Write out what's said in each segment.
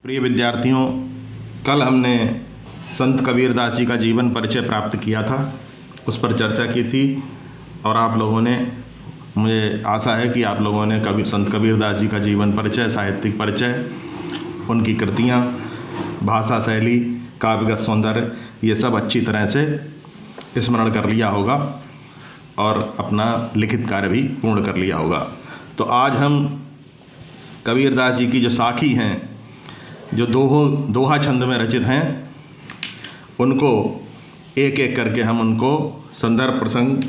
प्रिय विद्यार्थियों, कल हमने संत कबीरदास जी का जीवन परिचय प्राप्त किया था, उस पर चर्चा की थी और आप लोगों ने, मुझे आशा है कि आप लोगों ने संत कबीरदास जी का जीवन परिचय, साहित्यिक परिचय, उनकी कृतियाँ, भाषा शैली, काव्यगत सौंदर्य, ये सब अच्छी तरह से स्मरण कर लिया होगा और अपना लिखित कार्य भी पूर्ण कर लिया होगा। तो आज हम कबीरदास जी की जो साखी हैं, जो दोहा छंद में रचित हैं, उनको एक एक करके हम उनको संदर्भ, प्रसंग,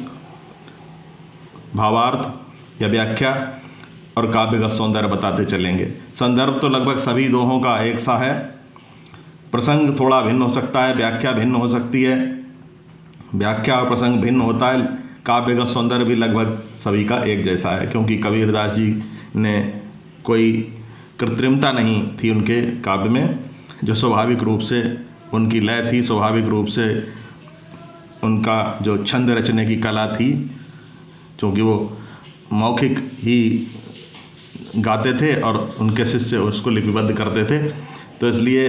भावार्थ या व्याख्या और काव्यगत सौंदर्य बताते चलेंगे। संदर्भ तो लगभग सभी दोहों का एक सा है, प्रसंग थोड़ा भिन्न हो सकता है, व्याख्या भिन्न हो सकती है, व्याख्या और प्रसंग भिन्न होता है, काव्यगत सौंदर्य भी लगभग सभी का एक जैसा है, क्योंकि कबीरदास जी ने कोई कृत्रिमता नहीं थी उनके काव्य में। जो स्वाभाविक रूप से उनकी लय थी, स्वाभाविक रूप से उनका जो छंद रचने की कला थी, क्योंकि वो मौखिक ही गाते थे और उनके शिष्य उसको लिपिबद्ध करते थे, तो इसलिए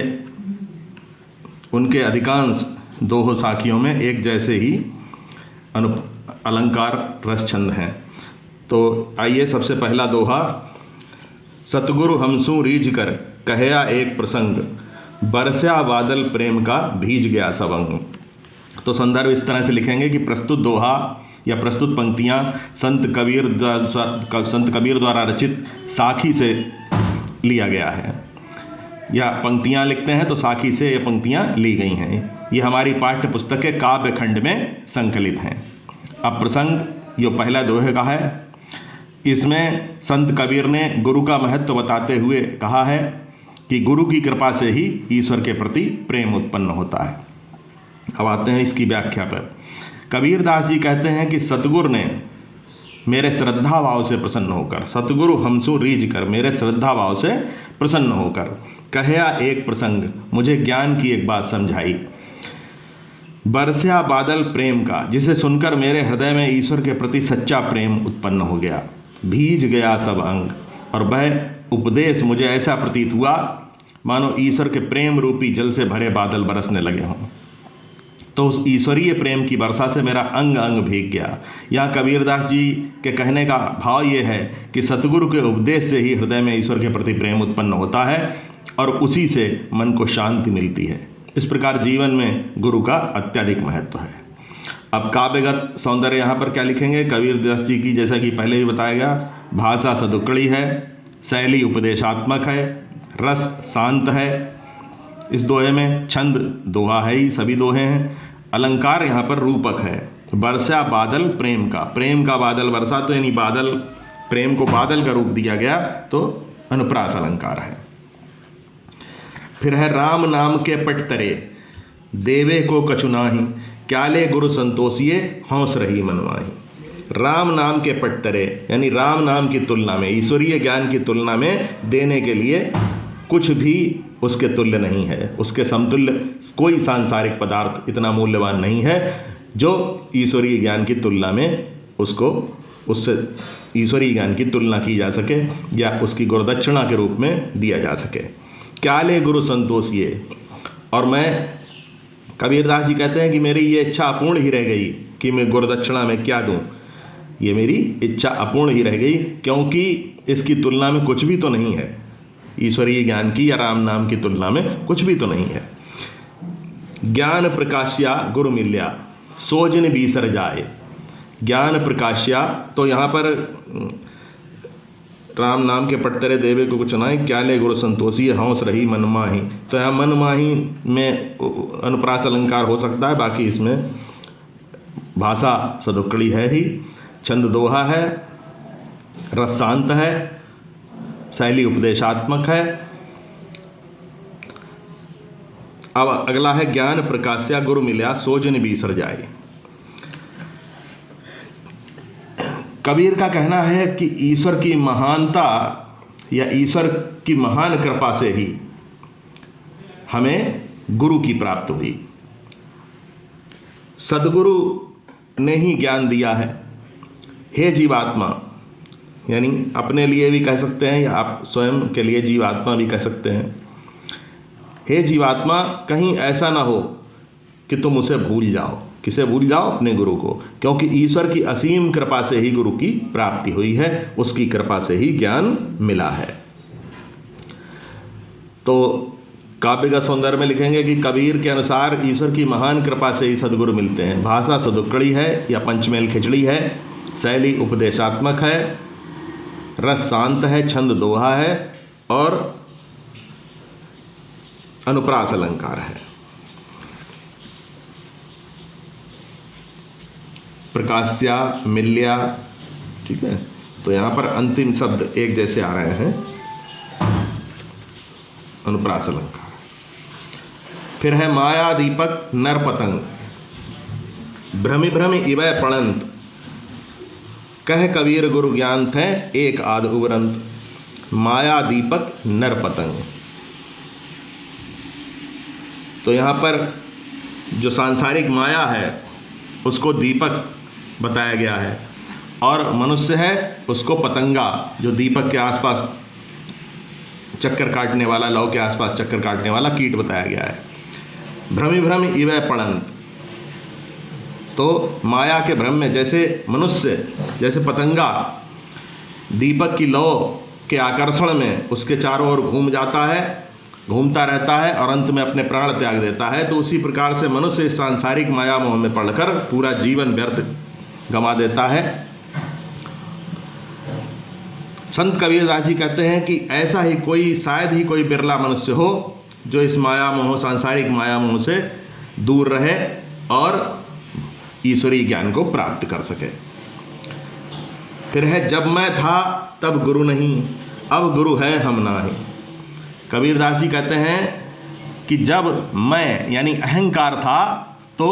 उनके अधिकांश दोहो साखियों में एक जैसे ही अलंकार रस छंद हैं। तो आइए, सबसे पहला दोहा। सतगुरु हमसू रीझ कर कहया एक प्रसंग, बरस्या बादल प्रेम का भीज गया सब अंग। तो संदर्भ इस तरह से लिखेंगे कि प्रस्तुत दोहा या प्रस्तुत पंक्तियाँ संत कबीर द्वारा रचित साखी से लिया गया है, या पंक्तियाँ लिखते हैं तो साखी से ये पंक्तियाँ ली गई हैं। ये हमारी पाठ्य पुस्तक के काव्य खंड में संकलित हैं। अब प्रसंग जो पहला दोहे का है, इसमें संत कबीर ने गुरु का महत्व बताते हुए कहा है कि गुरु की कृपा से ही ईश्वर के प्रति प्रेम उत्पन्न होता है। अब आते हैं इसकी व्याख्या पर। कबीरदास जी कहते हैं कि सतगुरु ने मेरे श्रद्धा भाव से प्रसन्न होकर, सतगुरु हमसू रीझ कर, मेरे श्रद्धा भाव से प्रसन्न होकर कहया एक प्रसंग, मुझे ज्ञान की एक बात समझाई, बरस्या बादल प्रेम का, जिसे सुनकर मेरे हृदय में ईश्वर के प्रति सच्चा प्रेम उत्पन्न हो गया, भीज गया सब अंग, और वह उपदेश मुझे ऐसा प्रतीत हुआ मानो ईश्वर के प्रेम रूपी जल से भरे बादल बरसने लगे हों। तो उस ईश्वरीय प्रेम की वर्षा से मेरा अंग अंग भीग गया। यहाँ कबीरदास जी के कहने का भाव ये है कि सतगुरु के उपदेश से ही हृदय में ईश्वर के प्रति प्रेम उत्पन्न होता है और उसी से मन को शांति मिलती है। इस प्रकार जीवन में गुरु का अत्यधिक महत्व है। अब काव्यगत सौंदर्य यहाँ पर क्या लिखेंगे? कबीरदास जी की, जैसा कि पहले भी बताया गया, भाषा सदुक्कड़ी है, शैली उपदेशात्मक है, रस शांत है इस दोहे में, छंद दोहा है ही, सभी दोहे हैं, अलंकार यहाँ पर रूपक है, बरसा बादल प्रेम का, प्रेम का बादल बरसा, तो यानी बादल, प्रेम को बादल का रूप दिया गया, तो अनुप्रास अलंकार है। फिर है राम नाम के पट तरे, देवे को कछु नाही, क्याले गुरु संतोषिए हौस रही मनवाही। राम नाम के पट तरे, यानी राम नाम की तुलना में, ईश्वरीय ज्ञान की तुलना में देने के लिए कुछ भी उसके तुल्य नहीं है, उसके समतुल्य कोई सांसारिक पदार्थ इतना मूल्यवान नहीं है जो ईश्वरीय ज्ञान की तुलना में उससे ईश्वरीय ज्ञान की तुलना की जा सके या उसकी गुरुदक्षिणा के रूप में दिया जा सके। क्याले गुरु संतोषिए, और मैं, कबीरदास जी कहते हैं कि मेरी ये इच्छा अपूर्ण ही रह गई कि मैं गुरुदक्षिणा में क्या दूं, ये मेरी इच्छा अपूर्ण ही रह गई, क्योंकि इसकी तुलना में कुछ भी तो नहीं है, ईश्वरीय ज्ञान की या राम नाम की तुलना में कुछ भी तो नहीं है। ज्ञान प्रकाश्या गुरु मिल्या, सोजन बीसर जाए। ज्ञान प्रकाश्या, तो यहाँ पर राम नाम के पटतरे देवे को कुछ नाई, क्याले गुरु संतोषी हौस रही मनमाही। तो यहाँ मनमाही में अनुप्रास अलंकार हो सकता है, बाकी इसमें भाषा सदुक्कड़ी है ही, छंद दोहा है, रस शांत है, शैली उपदेशात्मक है। अब अगला है ज्ञान प्रकाश्या गुरु मिल्या, सोजन बीसर जाए। कबीर का कहना है कि ईश्वर की महानता या ईश्वर की महान कृपा से ही हमें गुरु की प्राप्ति हुई। सद्गुरु ने ही ज्ञान दिया है। हे जीवात्मा, यानी अपने लिए भी कह सकते हैं या आप स्वयं के लिए जीवात्मा भी कह सकते हैं, हे जीवात्मा, कहीं ऐसा ना हो कि तुम उसे भूल जाओ। किसे भूल जाओ? अपने गुरु को, क्योंकि ईश्वर की असीम कृपा से ही गुरु की प्राप्ति हुई है, उसकी कृपा से ही ज्ञान मिला है। तो काव्य का सौंदर्य में लिखेंगे कि कबीर के अनुसार ईश्वर की महान कृपा से ही सदगुरु मिलते हैं। भाषा सदुक्कड़ी है या पंचमेल खिचड़ी है, शैली उपदेशात्मक है, रस शांत है, छंद दोहा है और अनुप्रास अलंकार है। प्रकाश्या, मिल्या, ठीक है। तो यहाँ पर अंतिम शब्द एक जैसे आ रहे हैं, अनुप्रास अलंकार। फिर है माया दीपक नर पतंग, भ्रमि भ्रमि इवै पड़ंत, कह कबीर गुरु ज्ञान थे एक आध उबरंत। माया दीपक नर पतंग, तो यहाँ पर जो सांसारिक माया है उसको दीपक बताया गया है, और मनुष्य है उसको पतंगा, जो दीपक के आसपास चक्कर काटने वाला, लौ के आसपास चक्कर काटने वाला कीट बताया गया है। भ्रमि भ्रमि इवै पड़ंत, तो माया के भ्रम में जैसे मनुष्य, जैसे पतंगा दीपक की लौ के आकर्षण में उसके चारों ओर घूम जाता है, घूमता रहता है और अंत में अपने प्राण त्याग देता है, तो उसी प्रकार से मनुष्य इस सांसारिक माया मोह में पड़कर पूरा जीवन व्यर्थ गंवा देता है। संत कबीरदास जी कहते हैं कि ऐसा ही कोई, शायद ही कोई बिरला मनुष्य हो जो इस माया मोह, सांसारिक माया मोह से दूर रहे और ईश्वरीय ज्ञान को प्राप्त कर सके। फिर है जब मैं था तब गुरु नहीं, अब गुरु है हम नाही। कबीरदास जी कहते हैं कि जब मैं यानी अहंकार था तो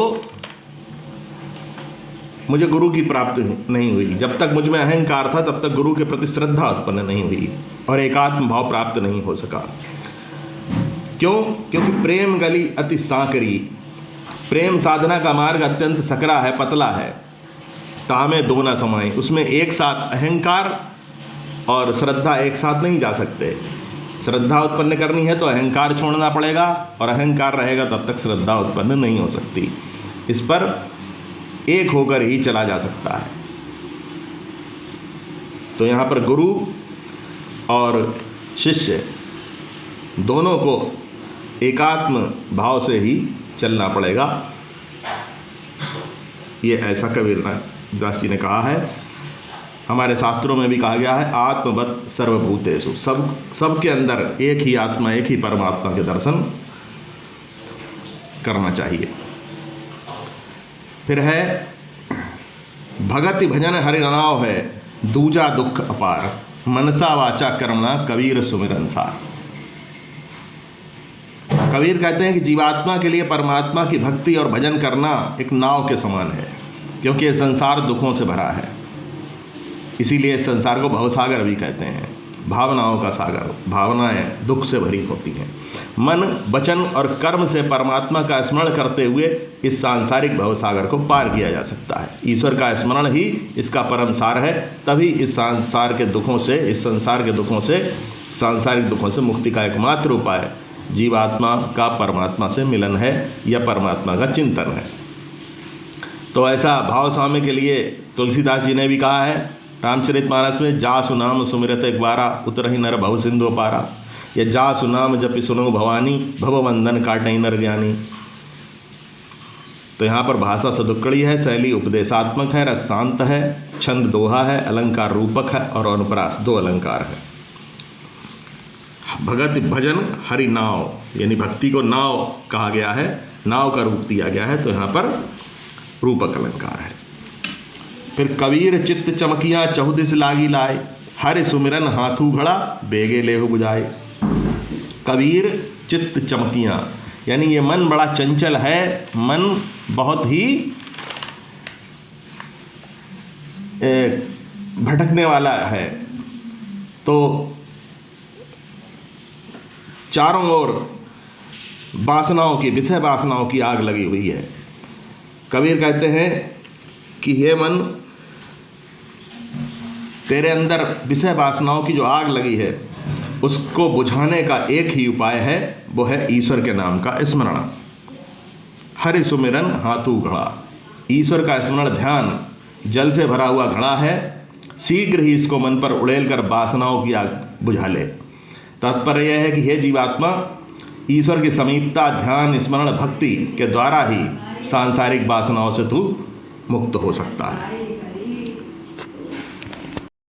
मुझे गुरु की प्राप्ति नहीं हुई। जब तक मुझ में अहंकार था तब तक गुरु के प्रति श्रद्धा उत्पन्न नहीं हुई और एकात्म भाव प्राप्त नहीं हो सका। क्यों? क्योंकि प्रेम गली अति सांकरी, प्रेम साधना का मार्ग अत्यंत सकरा है, पतला है, तामे दो न समाए। उसमें एक साथ अहंकार और श्रद्धा एक साथ नहीं जा सकते। श्रद्धा उत्पन्न करनी है तो अहंकार छोड़ना पड़ेगा, और अहंकार रहेगा तब तक श्रद्धा उत्पन्न नहीं हो सकती। इस पर एक होकर ही चला जा सकता है। तो यहाँ पर गुरु और शिष्य दोनों को एकात्म भाव से ही चलना पड़ेगा। ये ऐसा कबीरदास जी ने कहा है। हमारे शास्त्रों में भी कहा गया है आत्मवत् सर्वभूतेषु, सबके अंदर एक ही आत्मा, एक ही परमात्मा के दर्शन करना चाहिए। फिर है भगति भजन हरि नाव है, दूजा दुख अपार, मनसा वाचा कर्मणा कबीर सुमिरन सार। कबीर कहते हैं कि जीवात्मा के लिए परमात्मा की भक्ति और भजन करना एक नाव के समान है, क्योंकि ये संसार दुखों से भरा है। इसीलिए इस संसार को भवसागर भी कहते हैं, भावनाओं का सागर। भावनाएं दुख से भरी होती हैं। मन, वचन और कर्म से परमात्मा का स्मरण करते हुए इस सांसारिक भवसागर को पार किया जा सकता है। ईश्वर का स्मरण ही इसका परम सार है। तभी इस संसार के दुखों से, इस संसार के दुखों से, सांसारिक दुखों से मुक्ति का एकमात्र उपाय जीवात्मा का परमात्मा से मिलन है या परमात्मा का चिंतन है। तो ऐसा भाव स्वामी के लिए तुलसीदास जी ने भी कहा है रामचरितमानस में, जा सुनाम सुमिरत एक बारा, उतरहि नर भव सिंधु पारा। या जा सुनाम जपि सुनो भवानी, भवबंधन काटई नर ज्ञानी। तो यहाँ पर भाषा सदुक्कड़ी है, शैली उपदेशात्मक है, रस शांत है, छंद दोहा है, अलंकार रूपक है और अनुप्रास दो अलंकार है। भगत भजन हरि नाव, यानी भक्ति को नाव कहा गया है, नाव का रूप दिया गया है, तो यहाँ पर रूपक अलंकार है। फिर कबीर चित्त चमकिया चहुदिस लागी लाए, हरि सुमिरन हाथू घड़ा बेगे लेहु बुझाए। कबीर चित्त चमकियाँ, यानी ये मन बड़ा चंचल है, मन बहुत ही भटकने वाला है। तो चारों ओर वासनाओं की, विषय वासनाओं की आग लगी हुई है। कबीर कहते हैं कि हे मन, तेरे अंदर विषय वासनाओं की जो आग लगी है उसको बुझाने का एक ही उपाय है, वो है ईश्वर के नाम का स्मरण। हरि सुमिरन हाथू घड़ा। ईश्वर का स्मरण ध्यान जल से भरा हुआ घड़ा है, शीघ्र ही इसको मन पर उड़ेल कर वासनाओं की आग बुझा ले। तात्पर्य यह है कि हे जीवात्मा, ईश्वर की समीपता, ध्यान, स्मरण, भक्ति के द्वारा ही सांसारिक वासनाओं से तू मुक्त हो सकता है।